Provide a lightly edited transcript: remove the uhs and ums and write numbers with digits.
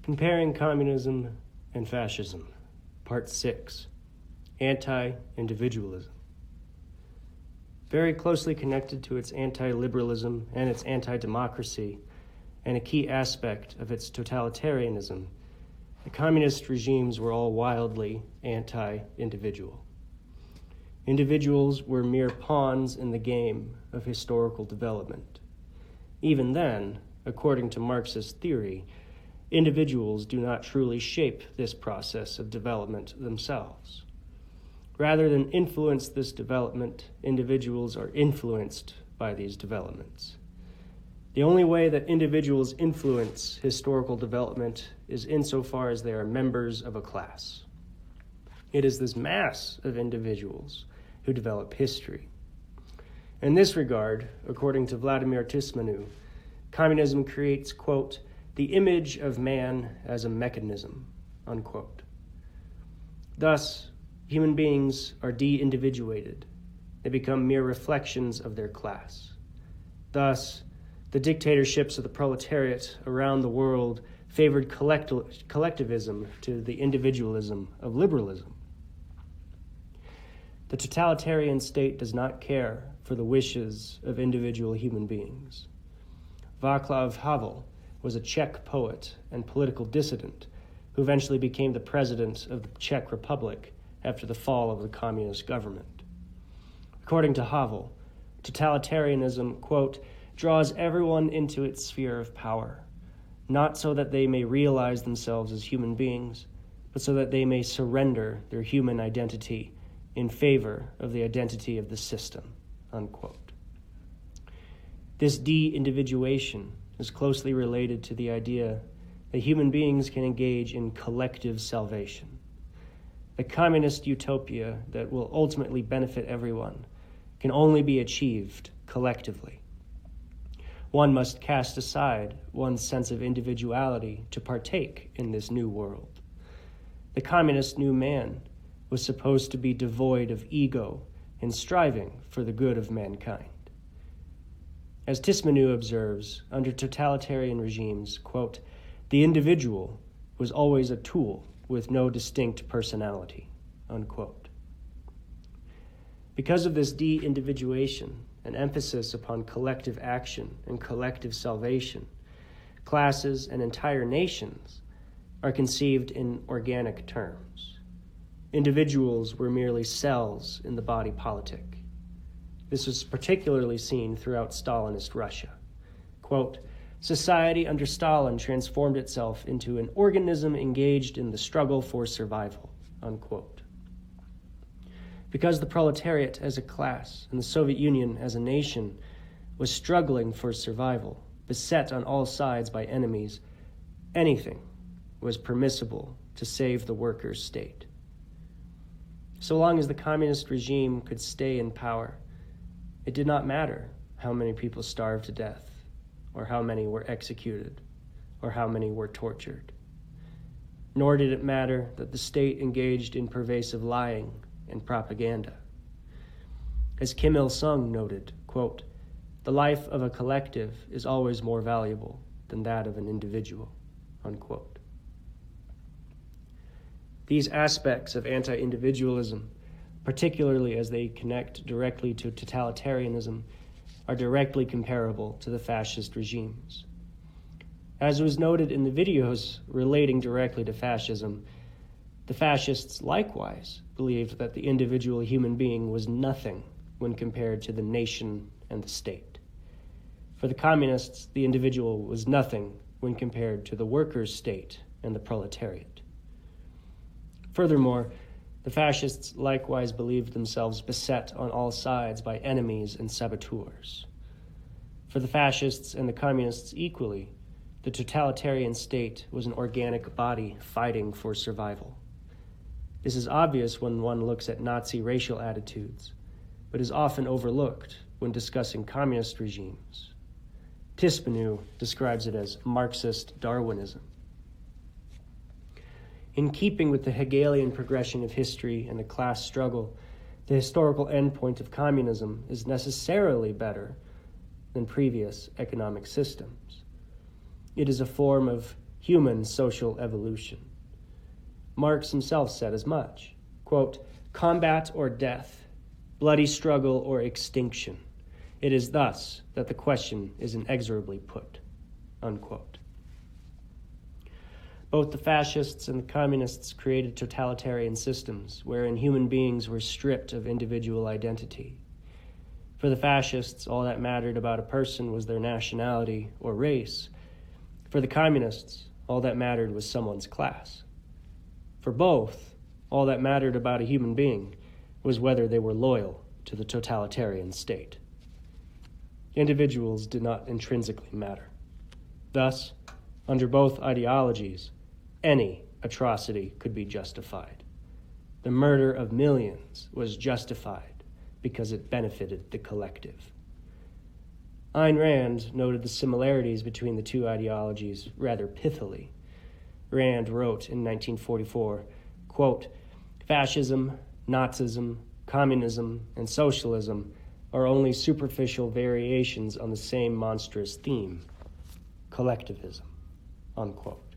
Comparing Communism and Fascism, Part 6, Anti-Individualism. Very closely connected to its anti-liberalism and its anti-democracy, and a key aspect of its totalitarianism, the communist regimes were all wildly anti-individual. Individuals were mere pawns in the game of historical development. Even then, according to Marxist theory, individuals do not truly shape this process of development themselves. Rather than influence this development, individuals are influenced by these developments. The only way that individuals influence historical development is insofar as they are members of a class. It is this mass of individuals who develop history. In this regard, according to Vladimir Tismanu, communism creates, quote, the image of man as a mechanism, unquote. Thus, human beings are de-individuated. They become mere reflections of their class. Thus, the dictatorships of the proletariat around the world favored collectivism to the individualism of liberalism. The totalitarian state does not care for the wishes of individual human beings. Vaclav Havel was a Czech poet and political dissident who eventually became the president of the Czech Republic after the fall of the communist government. According to Havel, totalitarianism, quote, draws everyone into its sphere of power, not so that they may realize themselves as human beings, but so that they may surrender their human identity in favor of the identity of the system, unquote. This de-individuation is closely related to the idea that human beings can engage in collective salvation. The communist utopia that will ultimately benefit everyone can only be achieved collectively. One must cast aside one's sense of individuality to partake in this new world. The communist new man was supposed to be devoid of ego and striving for the good of mankind. As Tismanu observes, under totalitarian regimes, quote, the individual was always a tool with no distinct personality, unquote. Because of this de-individuation and emphasis upon collective action and collective salvation, classes and entire nations are conceived in organic terms. Individuals were merely cells in the body politic. This was particularly seen throughout Stalinist Russia. Quote, society under Stalin transformed itself into an organism engaged in the struggle for survival, unquote. Because the proletariat as a class and the Soviet Union as a nation was struggling for survival, beset on all sides by enemies, anything was permissible to save the workers' state. So long as the communist regime could stay in power, it did not matter how many people starved to death, or how many were executed, or how many were tortured. Nor did it matter that the state engaged in pervasive lying and propaganda. As Kim Il-sung noted, quote, the life of a collective is always more valuable than that of an individual, unquote. These aspects of anti-individualism, particularly as they connect directly to totalitarianism, are directly comparable to the fascist regimes. As was noted in the videos relating directly to fascism, the fascists likewise believed that the individual human being was nothing when compared to the nation and the state. For the communists, the individual was nothing when compared to the workers' state and the proletariat. Furthermore, the fascists likewise believed themselves beset on all sides by enemies and saboteurs. For the fascists and the communists equally, the totalitarian state was an organic body fighting for survival. This is obvious when one looks at Nazi racial attitudes, but is often overlooked when discussing communist regimes. Tismanu describes it as Marxist Darwinism. In keeping with the Hegelian progression of history and the class struggle, the historical endpoint of communism is necessarily better than previous economic systems. It is a form of human social evolution. Marx himself said as much, quote, "Combat or death, bloody struggle or extinction. It is thus that the question is inexorably put," unquote. Both the fascists and the communists created totalitarian systems wherein human beings were stripped of individual identity. For the fascists, all that mattered about a person was their nationality or race. For the communists, all that mattered was someone's class. For both, all that mattered about a human being was whether they were loyal to the totalitarian state. Individuals did not intrinsically matter. Thus, under both ideologies, any atrocity could be justified. The murder of millions was justified because it benefited the collective. Ayn Rand noted the similarities between the two ideologies rather pithily. Rand wrote in 1944, quote, "Fascism, Nazism, communism, and socialism are only superficial variations on the same monstrous theme, collectivism," unquote.